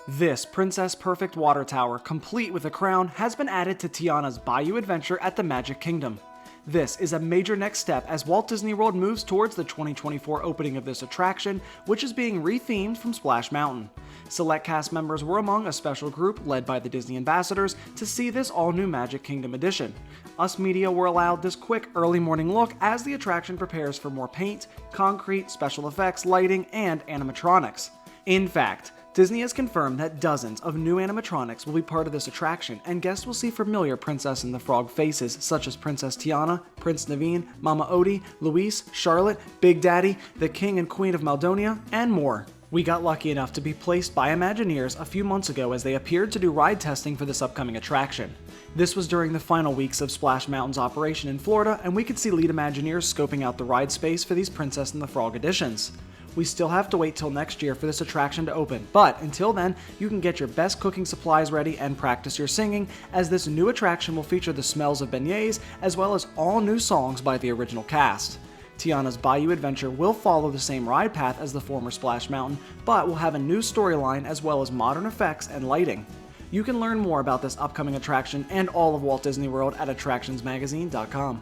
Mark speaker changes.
Speaker 1: This Princess Perfect water tower, complete with a crown, has been added to Tiana's Bayou adventure at the Magic Kingdom. This is a major next step as Walt Disney World moves towards the 2024 opening of this attraction, which is being rethemed from Splash Mountain. Select cast members were among a special group led by the Disney ambassadors to see this all-new Magic Kingdom edition. Us media were allowed this quick early morning look as the attraction prepares for more paint, concrete, special effects, lighting, and animatronics. In fact, Disney has confirmed that dozens of new animatronics will be part of this attraction, and guests will see familiar Princess and the Frog faces such as Princess Tiana, Prince Naveen, Mama Odie, Luis, Charlotte, Big Daddy, the King and Queen of Maldonia, and more. We got lucky enough to be placed by Imagineers a few months ago as they appeared to do ride testing for this upcoming attraction. This was during the final weeks of Splash Mountain's operation in Florida, and we could see lead Imagineers scoping out the ride space for these Princess and the Frog editions. We still have to wait till next year for this attraction to open, but until then, you can get your best cooking supplies ready and practice your singing, as this new attraction will feature the smells of beignets as well as all new songs by the original cast. Tiana's Bayou adventure will follow the same ride path as the former Splash Mountain, but will have a new storyline as well as modern effects and lighting. You can learn more about this upcoming attraction and all of Walt Disney World at attractionsmagazine.com.